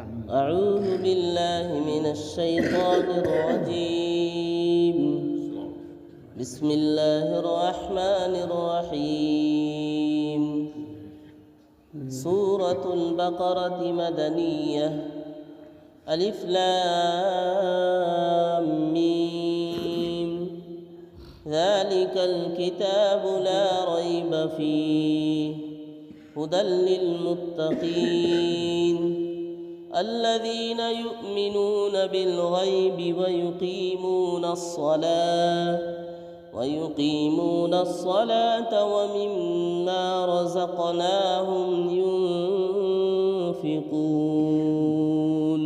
أعوذ بالله من الشيطان الرجيم. بسم الله الرحمن الرحيم. سورة البقرة مدنية. ألف لام ميم. ذلك الكتاب لا ريب فيه هدى للمتقين الذين يؤمنون بالغيب ويقيمون الصلاة ومما رزقناهم ينفقون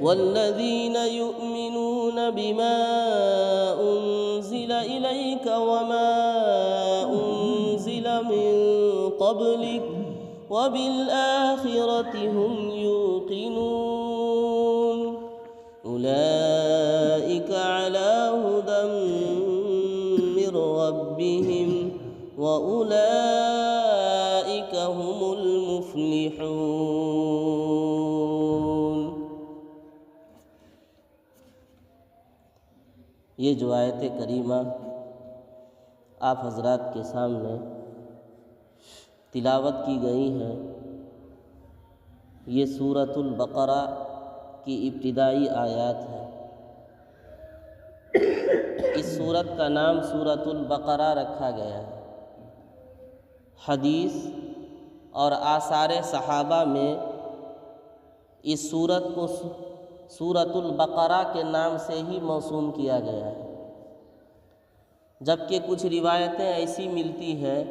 والذين يؤمنون بما أنزل إليك وما أنزل من قبلك وبالآخرة هم يوقنون أولئك على هدى من ربهم وأولئك هم المفلحون. یہ جو آیت کریمہ آپ حضرات کے سامنے تلاوت کی گئی ہے، یہ سورۃ البقرہ کی ابتدائی آیات ہے. اس سورت کا نام سورۃ البقرہ رکھا گیا ہے. حدیث اور آثار صحابہ میں اس سورت کو سورۃ البقرہ کے نام سے ہی موسوم کیا گیا ہے، جبکہ کچھ روایتیں ایسی ملتی ہیں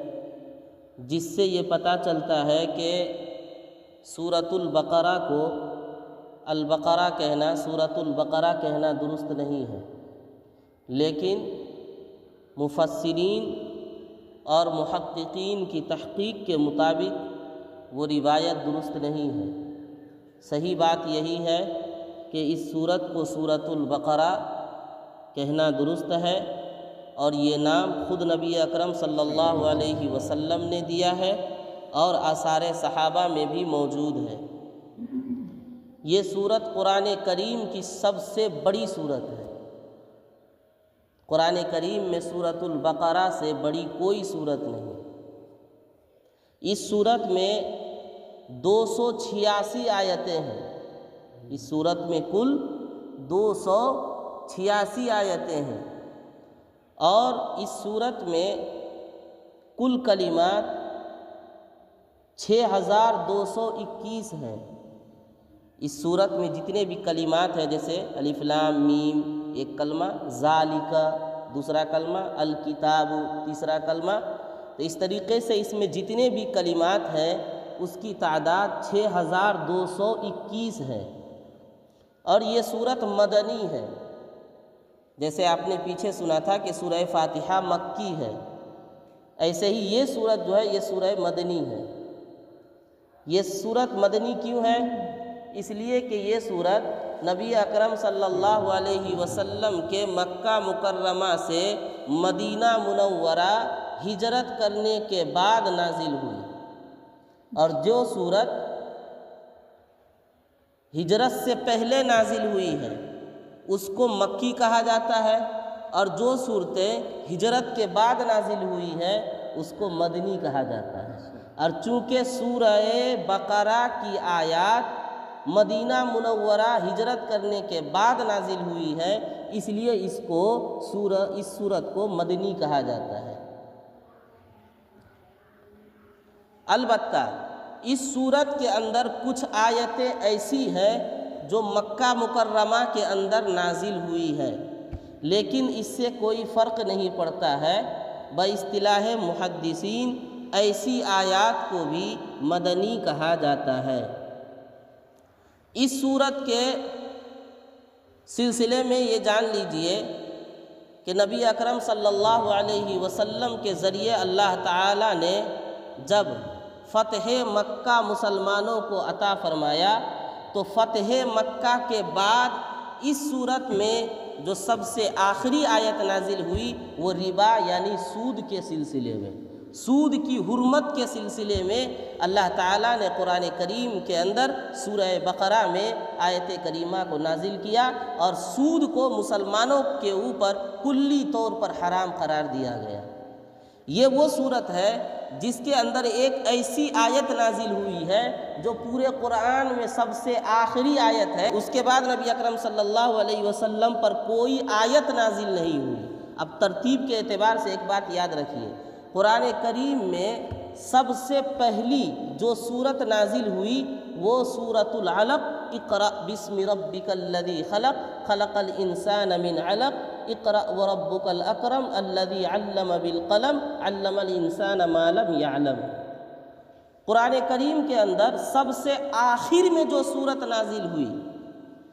جس سے یہ پتہ چلتا ہے کہ سورۃ البقرہ کو البقرہ کہنا، سورۃ البقرہ کہنا درست نہیں ہے. لیکن مفسرین اور محققین کی تحقیق کے مطابق وہ روایت درست نہیں ہے. صحیح بات یہی ہے کہ اس سورت کو سورۃ البقرہ کہنا درست ہے، اور یہ نام خود نبی اکرم صلی اللہ علیہ وسلم نے دیا ہے اور آثار صحابہ میں بھی موجود ہے. یہ سورت قرآن کریم کی سب سے بڑی سورت ہے. قرآن کریم میں سورۃ البقرہ سے بڑی کوئی سورت نہیں. اس سورت میں 286 آیتیں ہیں. اس سورت میں کل 286 آیتیں ہیں، اور اس سورت میں کل کلمات 6221 ہیں. اس سورت میں جتنے بھی کلمات ہیں، جیسے الف لام میم ایک کلمہ، ذالک دوسرا کلمہ، الکتاب تیسرا کلمہ، تو اس طریقے سے اس میں جتنے بھی کلمات ہیں اس کی تعداد 6221 ہے. اور یہ سورت مدنی ہے. جیسے آپ نے پیچھے سنا تھا کہ سورہ فاتحہ مکی ہے، ایسے ہی یہ سورت جو ہے یہ سورہ مدنی ہے. یہ سورت مدنی کیوں ہے؟ اس لیے کہ یہ سورت نبی اکرم صلی اللہ علیہ وسلم کے مکہ مکرمہ سے مدینہ منورہ ہجرت کرنے کے بعد نازل ہوئی. اور جو سورت ہجرت سے پہلے نازل ہوئی ہے اس کو مکی کہا جاتا ہے، اور جو صورتیں ہجرت کے بعد نازل ہوئی ہیں اس کو مدنی کہا جاتا ہے. اور چونکہ سورہ بقرہ کی آیات مدینہ منورہ ہجرت کرنے کے بعد نازل ہوئی ہے، اس لیے اس سورت کو مدنی کہا جاتا ہے. البتہ اس سورت کے اندر کچھ آیتیں ایسی ہیں جو مکہ مکرمہ کے اندر نازل ہوئی ہے، لیکن اس سے کوئی فرق نہیں پڑتا ہے. باصطلاح محدثین ایسی آیات کو بھی مدنی کہا جاتا ہے. اس سورت کے سلسلے میں یہ جان لیجئے کہ نبی اکرم صلی اللہ علیہ وسلم کے ذریعے اللہ تعالی نے جب فتح مکہ مسلمانوں کو عطا فرمایا تو فتح مکہ کے بعد اس سورت میں جو سب سے آخری آیت نازل ہوئی وہ ربا یعنی سود کے سلسلے میں. سود کی حرمت کے سلسلے میں اللہ تعالیٰ نے قرآن کریم کے اندر سورہ بقرہ میں آیت کریمہ کو نازل کیا اور سود کو مسلمانوں کے اوپر کلی طور پر حرام قرار دیا گیا۔ یہ وہ صورت ہے جس کے اندر ایک ایسی آیت نازل ہوئی ہے جو پورے قرآن میں سب سے آخری آیت ہے۔ اس کے بعد نبی اکرم صلی اللہ علیہ وسلم پر کوئی آیت نازل نہیں ہوئی۔ اب ترتیب کے اعتبار سے ایک بات یاد رکھیے، قرآن کریم میں سب سے پہلی جو سورت نازل ہوئی وہ سورۃ العلق، اقرأ بسم ربک الذی خلق خلق الانسان من علق اقرأ وربک الاکرم الذی علم بالقلم علم الانسان ما لم یعلم۔ قرآن کریم کے اندر سب سے آخر میں جو سورت نازل ہوئی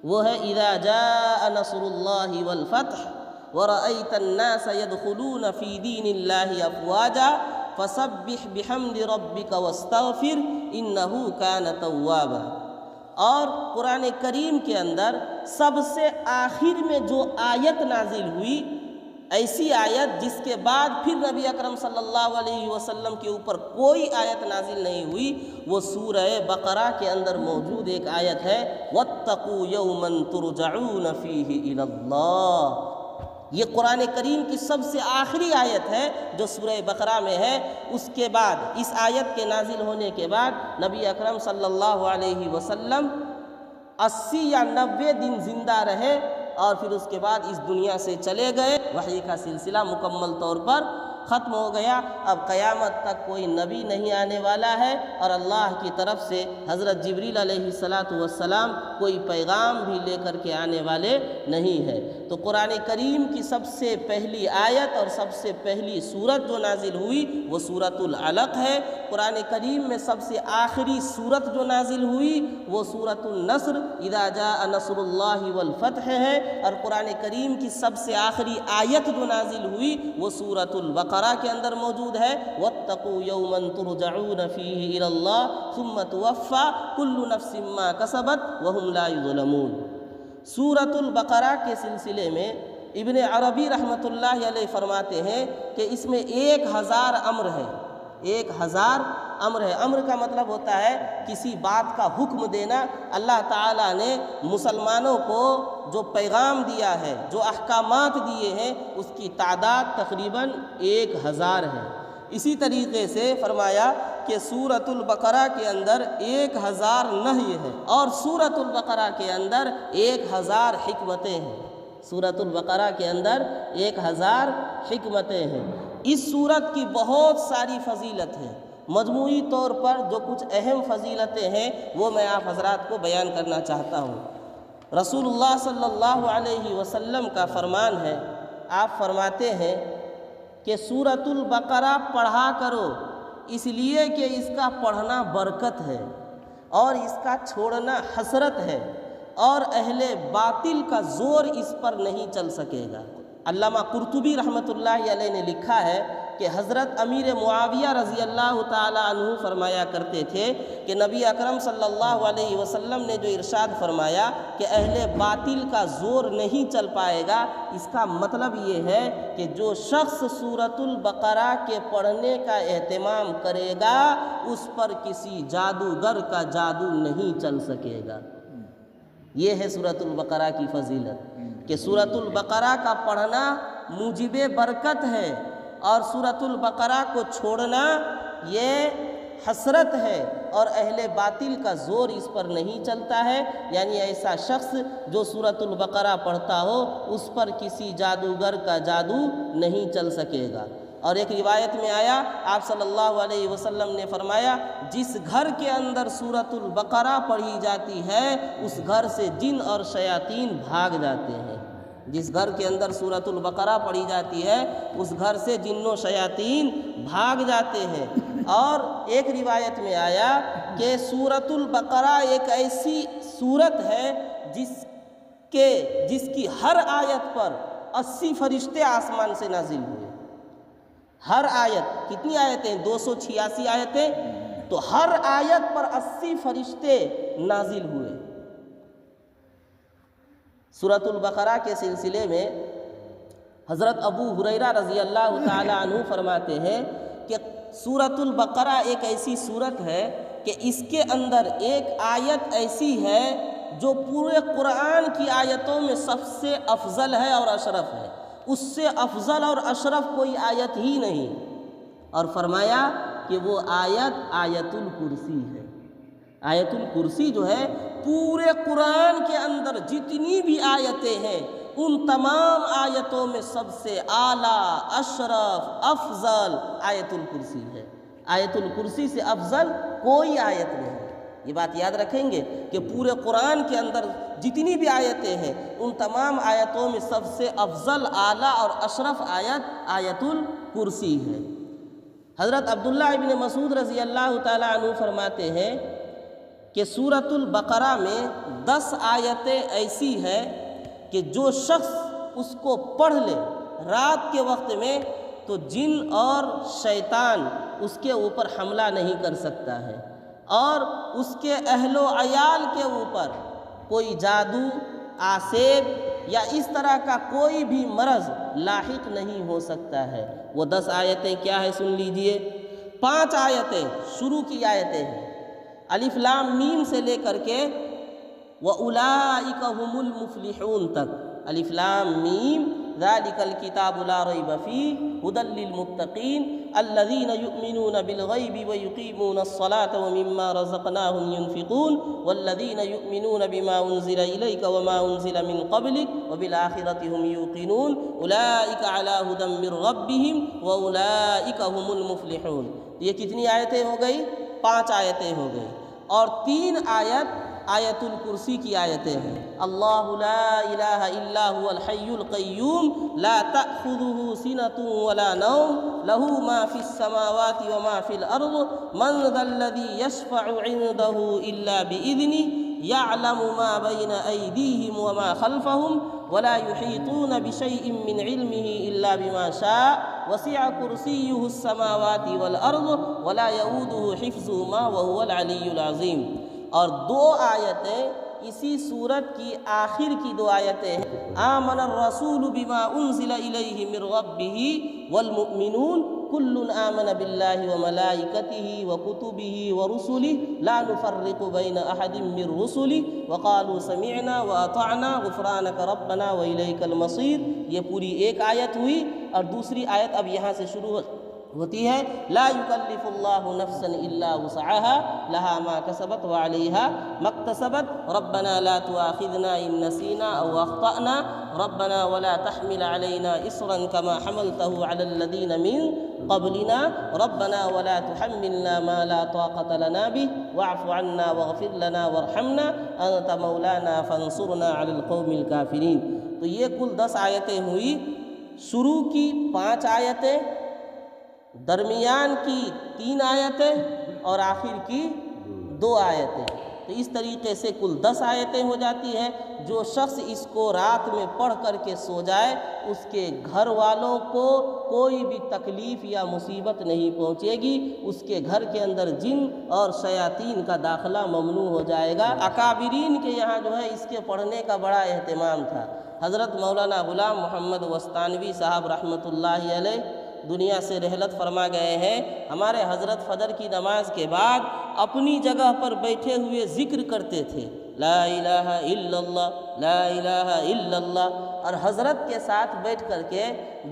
وہ ہے اذا جاء نصر اللہ والفتح وَرَأَيْتَ النَّاسَ يَدْخُلُونَ فِي دِينِ اللَّهِ أَفْوَاجًا فَسَبِّحْ بِحَمْدِ رَبِّكَ وَاسْتَغْفِرْ إِنَّهُ كَانَ تَوَّابًا۔ اور قرآن کریم کے اندر سب سے آخر میں جو آیت نازل ہوئی، ایسی آیت جس کے بعد پھر نبی اکرم صلی اللہ علیہ وسلم کے اوپر کوئی آیت نازل نہیں ہوئی، وہ سورہ بقرہ کے اندر موجود ایک آیت ہے وَاتَّقُوا يَوْمًا تُرْجَعُونَ فِيهِ إِلَى اللَّهِ۔ یہ قرآن کریم کی سب سے آخری آیت ہے جو سورہ بقرہ میں ہے۔ اس کے بعد اس آیت کے نازل ہونے کے بعد نبی اکرم صلی اللہ علیہ وسلم 80 یا 90 دن زندہ رہے اور پھر اس کے بعد اس دنیا سے چلے گئے۔ وحی کا سلسلہ مکمل طور پر ختم ہو گیا۔ اب قیامت تک کوئی نبی نہیں آنے والا ہے اور اللہ کی طرف سے حضرت جبریل علیہ السلام کوئی پیغام بھی لے کر کے آنے والے نہیں ہے۔ تو قرآن کریم کی سب سے پہلی آیت اور سب سے پہلی سورت جو نازل ہوئی وہ سورۃ العلق ہے۔ قرآن کریم میں سب سے آخری سورت جو نازل ہوئی وہ سورۃ النصر اذا جاء نصر اللہ والفتح ہے، اور قرآن کریم کی سب سے آخری آیت جو نازل ہوئی وہ سورۃ البقرہ کے اندر موجود ہے وَاتَّقُوا يَوْمًا تُرْجَعُونَ فِيهِ إِلَى اللَّهِ ثُمَّ تُوَفَّى كُلُّ نَفْسٍ مَّا كَسَبَتْ وَهُمْ لَا يُظْلَمُونَ۔ سورۃ البقرہ کے سلسلے میں ابن عربی رحمۃ اللہ علیہ فرماتے ہیں کہ اس میں 1000 امر ہے۔ 1000 امر ہے۔ امر کا مطلب ہوتا ہے کسی بات کا حکم دینا۔ اللہ تعالیٰ نے مسلمانوں کو جو پیغام دیا ہے، جو احکامات دیے ہیں، اس کی تعداد تقریباً 1000 ہے۔ اسی طریقے سے فرمایا کہ سورۃ البقرہ کے اندر 1000 نہی ہے اور سورۃ البقرہ کے اندر 1000 حکمتیں ہیں۔ سورۃ البقرہ کے اندر 1000 حکمتیں ہیں۔ اس سورت کی بہت ساری فضیلت ہے۔ مجموعی طور پر جو کچھ اہم فضیلتیں ہیں وہ میں آپ حضرات کو بیان کرنا چاہتا ہوں۔ رسول اللہ صلی اللہ علیہ وسلم کا فرمان ہے، آپ فرماتے ہیں کہ سورۃ البقرہ پڑھا کرو، اس لیے کہ اس کا پڑھنا برکت ہے اور اس کا چھوڑنا حسرت ہے اور اہل باطل کا زور اس پر نہیں چل سکے گا۔ علامہ قرطبی رحمۃ اللہ علیہ نے لکھا ہے کہ حضرت امیر معاویہ رضی اللہ تعالی عنہ فرمایا کرتے تھے کہ نبی اکرم صلی اللہ علیہ وسلم نے جو ارشاد فرمایا کہ اہل باطل کا زور نہیں چل پائے گا، اس کا مطلب یہ ہے کہ جو شخص سورۃ البقرہ کے پڑھنے کا اہتمام کرے گا اس پر کسی جادوگر کا جادو نہیں چل سکے گا۔ یہ ہے سورۃ البقرہ کی فضیلت کہ سورۃ البقرہ کا پڑھنا موجب برکت ہے اور سورۃ البقرہ کو چھوڑنا یہ حسرت ہے اور اہل باطل کا زور اس پر نہیں چلتا ہے۔ یعنی ایسا شخص جو سورۃ البقرہ پڑھتا ہو اس پر کسی جادوگر کا جادو نہیں چل سکے گا۔ اور ایک روایت میں آیا، آپ صلی اللہ علیہ وسلم نے فرمایا جس گھر کے اندر سورۃ البقرہ پڑھی جاتی ہے اس گھر سے جن اور شیاطین بھاگ جاتے ہیں۔ جس گھر کے اندر سورۃ البقرہ پڑھی جاتی ہے اس گھر سے جن و شیاطین بھاگ جاتے ہیں۔ اور ایک روایت میں آیا کہ سورۃ البقرہ ایک ایسی سورت ہے جس کی ہر آیت پر 80 فرشتے آسمان سے نازل ہوئے۔ ہر آیت، کتنی آیتیں؟ 286 آیتیں، تو ہر آیت پر 80 فرشتے نازل ہوئے۔ سورۃ البقرہ کے سلسلے میں حضرت ابو ہریرہ رضی اللہ تعالی عنہ فرماتے ہیں کہ سورۃ البقرہ ایک ایسی سورت ہے کہ اس کے اندر ایک آیت ایسی ہے جو پورے قرآن کی آیتوں میں سب سے افضل ہے اور اشرف ہے، اس سے افضل اور اشرف کوئی آیت ہی نہیں، اور فرمایا کہ وہ آیت آیت الکرسی ہے۔ آیت الکرسی جو ہے پورے قرآن کے اندر جتنی بھی آیتیں ہیں ان تمام آیتوں میں سب سے اعلیٰ، اشرف، افضل آیت الکرسی ہے۔ آیت الکرسی سے افضل کوئی آیت نہیں۔ یہ بات یاد رکھیں گے کہ پورے قرآن کے اندر جتنی بھی آیتیں ہیں ان تمام آیتوں میں سب سے افضل، اعلیٰ اور اشرف آیت آیت الکرسی ہے۔ حضرت عبداللہ ابن مسعود رضی اللہ تعالیٰ عنہ فرماتے ہیں کہ سورۃ البقرہ میں 10 آیتیں ایسی ہیں کہ جو شخص اس کو پڑھ لے رات کے وقت میں تو جن اور شیطان اس کے اوپر حملہ نہیں کر سکتا ہے، اور اس کے اہل و عیال کے اوپر کوئی جادو، آسیب یا اس طرح کا کوئی بھی مرض لاحق نہیں ہو سکتا ہے۔ وہ 10 آیتیں کیا ہے سن لیجئے۔ 5 آیتیں شروع کی آیتیں ہیں، الف لام میم سے لے کر کے وَأُولَئِكَ هُمُ الْمُفْلِحُونَ تک، الف لام میم ذَلِكَ الْكِتَابُ لَا رَيْبَ فِيهِ هُدًى لِّلْمُتَّقِينَ الَّذِينَ يُؤْمِنُونَ بِالْغَيْبِ وَيُقِيمُونَ الصَّلَاةَ وَمِمَّا رَزَقْنَاهُمْ يُنْفِقُونَ وَالَّذِينَ يُؤْمِنُونَ بِمَا أُنزِلَ إِلَيْكَ وَمَا أُنزِلَ مِن قَبْلِكَ وَبِالْآخِرَةِ هُمْ يُوقِنُونَ أُولَئِكَ عَلَىٰ هُدًى مِّن رَّبِّهِمْ وَأُولَئِكَ هُمُ الْمُفْلِحُونَ۔ یہ کتنی آیتیں ہو گئی؟ 5 آیتیں ہو گئی، اور 3 آیت آیت الکرسی کی آیتیں ہیں۔ اللہ لا الہ الا هو الحی القیوم لا تأخذه سنة ولا نوم له ما في السماوات وما في الأرض من ذا الذي يشفع عنده إلا بإذنه يعلم ما بين أيديهم وما خلفهم ولا يحيطون بشيء من علمه إلا بما شاء وسع كرسيه السماوات والأرض ولا يؤوده حفظهما وهو العلي العظيم۔ اور 2 آیتیں اسی سورت کی آخر کی 2 آیتیں ہیں، آمن الرسول بما انزل الیہ من ربہ والمؤمنون کل آمن باللہ وملائکتہ وکتبہ ورسلہ لا نفرق بین احد من رسلہ وقالوا سمعنا واطعنا غفرانک ربنا والیک المصیر۔ یہ پوری ایک آیت ہوئی، اور دوسری آیت اب یہاں سے شروع ہوتی ہے لا یکلف اللہ نفسا الا وسعها لها ما کسبت وعلیها ما اکتسبت ربنا لا تؤاخذنا ان نسینا او اخطأنا ربنا ولا تحمل علينا اصرا كما حملته على الذين من قبلنا ربنا ولا تحملنا ما لا طاقة لنا به واعف عنا واغفر لنا وارحمنا انت مولانا فانصرنا على القوم الكافرين۔ تو یہ کل 10 آیتیں ہوئی، شروع کی 5 آیتیں، درمیان کی 3 آیتیں اور آخر کی 2 آیتیں۔ تو اس طریقے سے کل 10 آیتیں ہو جاتی ہیں۔ جو شخص اس کو رات میں پڑھ کر کے سو جائے اس کے گھر والوں کو کوئی بھی تکلیف یا مصیبت نہیں پہنچے گی، اس کے گھر کے اندر جن اور شیاطین کا داخلہ ممنوع ہو جائے گا۔ اکابرین کے یہاں جو ہے اس کے پڑھنے کا بڑا اہتمام تھا۔ حضرت مولانا غلام محمد وستانوی صاحب رحمۃ اللہ علیہ دنیا سے رحلت فرما گئے ہیں۔ ہمارے حضرت فجر کی نماز کے بعد اپنی جگہ پر بیٹھے ہوئے ذکر کرتے تھے، لا الہ الا اللہ لا الہ الا اللہ، اور حضرت کے ساتھ بیٹھ کر کے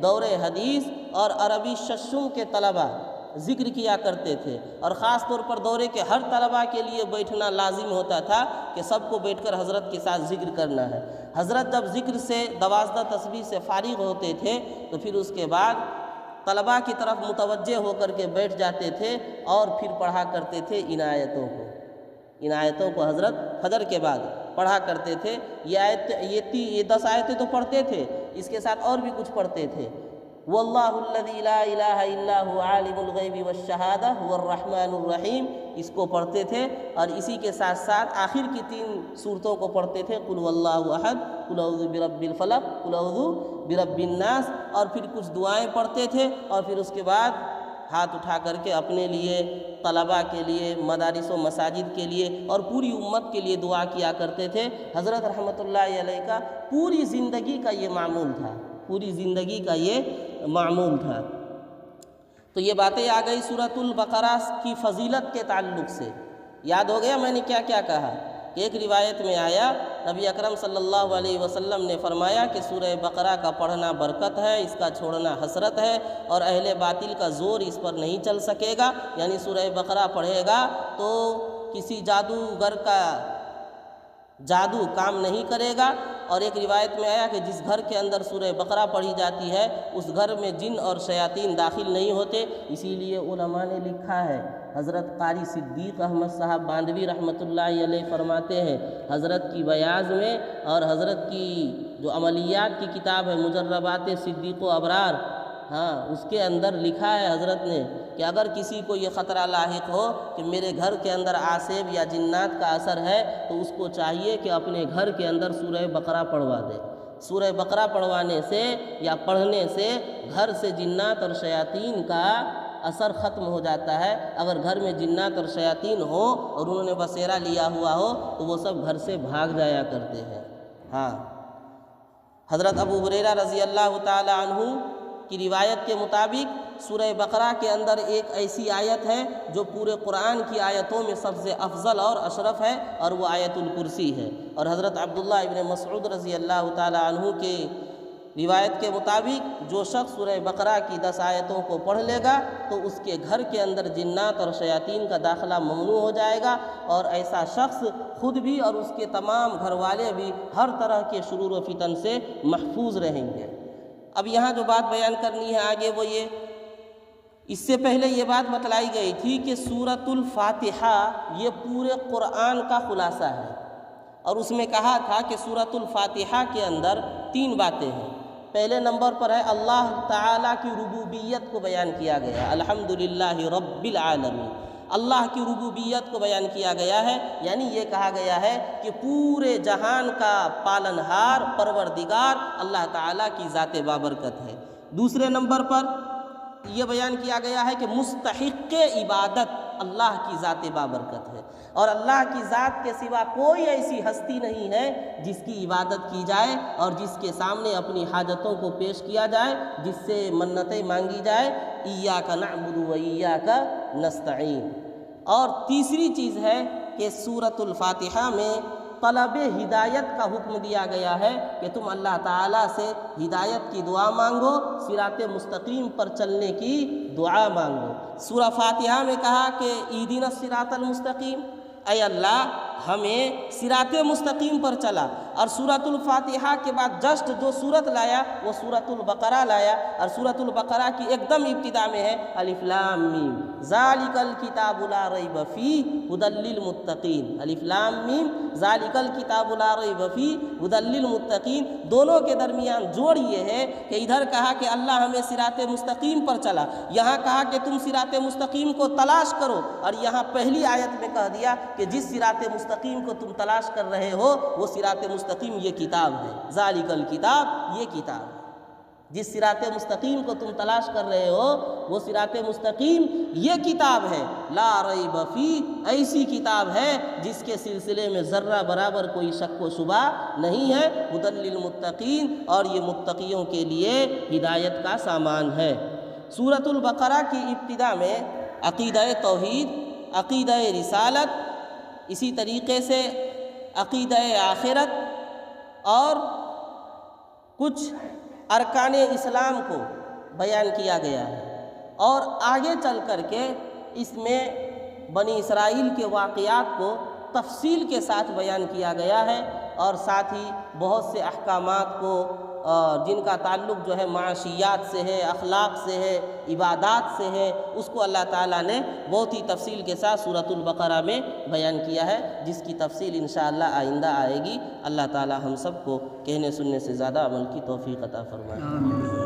دور حدیث اور عربی ششم کے طلبہ ذکر کیا کرتے تھے، اور خاص طور پر دورے کے ہر طلبہ کے لیے بیٹھنا لازم ہوتا تھا کہ سب کو بیٹھ کر حضرت کے ساتھ ذکر کرنا ہے۔ حضرت جب ذکر سے 12 تسبیح سے فارغ ہوتے تھے تو پھر اس کے بعد طلباء کی طرف متوجہ ہو کر کے بیٹھ جاتے تھے اور پھر پڑھا کرتے تھے ان آیتوں کو حضرت فجر کے بعد پڑھا کرتے تھے۔ یہ 10 آیتیں تو پڑھتے تھے، اس کے ساتھ اور بھی کچھ پڑھتے تھے۔ واللہ الذی لا الہ الا هو عالم الغیب والشہادہ هو الرحمن الرحیم، اس کو پڑھتے تھے، اور اسی کے ساتھ ساتھ آخر کی 3 سورتوں کو پڑھتے تھے، قل واللہ احد، قل اعوذ برب الفلق، قل اعوذ برب الناس، اور پھر کچھ دعائیں پڑھتے تھے، اور پھر اس کے بعد ہاتھ اٹھا کر کے اپنے لیے، طلباء کے لیے، مدارس و مساجد کے لیے اور پوری امت کے لیے دعا کیا کرتے تھے۔ حضرت رحمۃ اللہ علیہ کا پوری زندگی کا یہ معمول تھا، پوری زندگی کا یہ معمول تھا۔ تو یہ باتیں آ گئی سورۃ البقرہ کی فضیلت کے تعلق سے۔ یاد ہو گیا میں نے کیا کیا کہا؟ کہ ایک روایت میں آیا نبی اکرم صلی اللہ علیہ وسلم نے فرمایا کہ سورہ بقرہ کا پڑھنا برکت ہے، اس کا چھوڑنا حسرت ہے، اور اہل باطل کا زور اس پر نہیں چل سکے گا۔ یعنی سورہ بقرہ پڑھے گا تو کسی جادوگر کا جادو کام نہیں کرے گا۔ اور ایک روایت میں آیا کہ جس گھر کے اندر سورہ بقرہ پڑھی جاتی ہے اس گھر میں جن اور شیاطین داخل نہیں ہوتے۔ اسی لیے علماء نے لکھا ہے، حضرت قاری صدیق احمد صاحب باندوی رحمۃ اللہ علیہ فرماتے ہیں، حضرت کی بیاض میں اور حضرت کی جو عملیات کی کتاب ہے مجربات صدیق و ابرار، اس کے اندر لکھا ہے حضرت نے کہ اگر کسی کو یہ خطرہ لاحق ہو کہ میرے گھر کے اندر عاصب یا جنات کا اثر ہے تو اس کو چاہیے کہ اپنے گھر کے اندر سورہ بقرہ پڑھوا دے۔ سورہ بقرہ پڑھوانے سے یا پڑھنے سے گھر سے جنات اور شیاطین کا اثر ختم ہو جاتا ہے۔ اگر گھر میں جنات اور شیاطین ہو اور انہوں نے بسیرا لیا ہوا ہو تو وہ سب گھر سے بھاگ جایا کرتے ہیں۔ حضرت ابو ہریرہ رضی اللہ تعالی عنہ کی روایت کے مطابق سورہ بقرہ کے اندر ایک ایسی آیت ہے جو پورے قرآن کی آیتوں میں سب سے افضل اور اشرف ہے، اور وہ آیت الکرسی ہے۔ اور حضرت عبداللہ ابن مسعود رضی اللہ تعالی عنہ کے روایت کے مطابق جو شخص سورہ بقرہ کی 10 آیتوں کو پڑھ لے گا تو اس کے گھر کے اندر جنات اور شیاطین کا داخلہ ممنوع ہو جائے گا، اور ایسا شخص خود بھی اور اس کے تمام گھر والے بھی ہر طرح کے شرور و فتن سے محفوظ رہیں گے۔ اب یہاں جو بات بیان کرنی ہے آگے وہ یہ، اس سے پہلے یہ بات بتلائی گئی تھی کہ سورۃ الفاتحہ یہ پورے قرآن کا خلاصہ ہے، اور اس میں کہا تھا کہ سورۃ الفاتحہ کے اندر 3 باتیں ہیں۔ پہلے نمبر پر ہے اللہ تعالیٰ کی ربوبیت کو بیان کیا گیا، الحمدللہ رب العالمین، اللہ کی ربوبیت کو بیان کیا گیا ہے، یعنی یہ کہا گیا ہے کہ پورے جہان کا پالنہار پروردگار اللہ تعالیٰ کی ذات بابرکت ہے۔ دوسرے نمبر پر یہ بیان کیا گیا ہے کہ مستحق عبادت اللہ کی ذات بابرکت ہے، اور اللہ کی ذات کے سوا کوئی ایسی ہستی نہیں ہے جس کی عبادت کی جائے اور جس کے سامنے اپنی حاجتوں کو پیش کیا جائے، جس سے منتیں مانگی جائے، ایاک نعبد و ایاک نستعین۔ اور تیسری چیز ہے کہ سورۃ الفاتحہ میں طلب ہدایت کا حکم دیا گیا ہے کہ تم اللہ تعالیٰ سے ہدایت کی دعا مانگو، صراط مستقیم پر چلنے کی دعا مانگو۔ سورہ فاتحہ میں کہا کہ اہدنا الصراط المستقیم، اے اللہ ہمیں صراط مستقیم پر چلا۔ اور سورۃ الفاتحہ کے بعد جسٹ جو سورت لایا وہ سورۃ البقرہ لایا، اور سورۃ البقرہ کی ایک دم ابتدا میں ہے الف لام میم ذالک الکتاب لا ریب فیہ ھدی للمتقین، الف لام میم ذالک الکتاب لا ریب فیہ ھدی للمتقین۔ دونوں کے درمیان جوڑ یہ ہے کہ ادھر کہا کہ اللہ ہمیں صراط مستقیم پر چلا، یہاں کہا کہ تم صراط مستقیم کو تلاش کرو، اور یہاں پہلی آیت میں کہہ دیا کہ جس صراط مستقیم کو تم تلاش کر رہے ہو وہ صراط مستقیم یہ کتاب ہے، ذالک الکتاب یہ کتاب ہے۔ جس صراط مستقیم کو تم تلاش کر رہے ہو وہ صراط مستقیم یہ کتاب ہے، لا ریب فیہ، ایسی کتاب ہے جس کے سلسلے میں ذرہ برابر کوئی شک و شبہ نہیں ہے، ھدی للمتقین، اور یہ متقیوں کے لیے ہدایت کا سامان ہے۔ سورۃ البقرہ کی ابتدا میں عقیدہ توحید، عقیدہ رسالت، اسی طریقے سے عقیدہ آخرت اور کچھ ارکان اسلام کو بیان کیا گیا ہے، اور آگے چل کر کے اس میں بنی اسرائیل کے واقعات کو تفصیل کے ساتھ بیان کیا گیا ہے، اور ساتھ ہی بہت سے احکامات کو جن کا تعلق جو ہے معاشیات سے ہے، اخلاق سے ہے، عبادات سے ہے، اس کو اللہ تعالیٰ نے بہت ہی تفصیل کے ساتھ سورۃ البقرہ میں بیان کیا ہے، جس کی تفصیل انشاءاللہ آئندہ آئے گی۔ اللہ تعالیٰ ہم سب کو کہنے سننے سے زیادہ عمل کی توفیق عطا فرمائے۔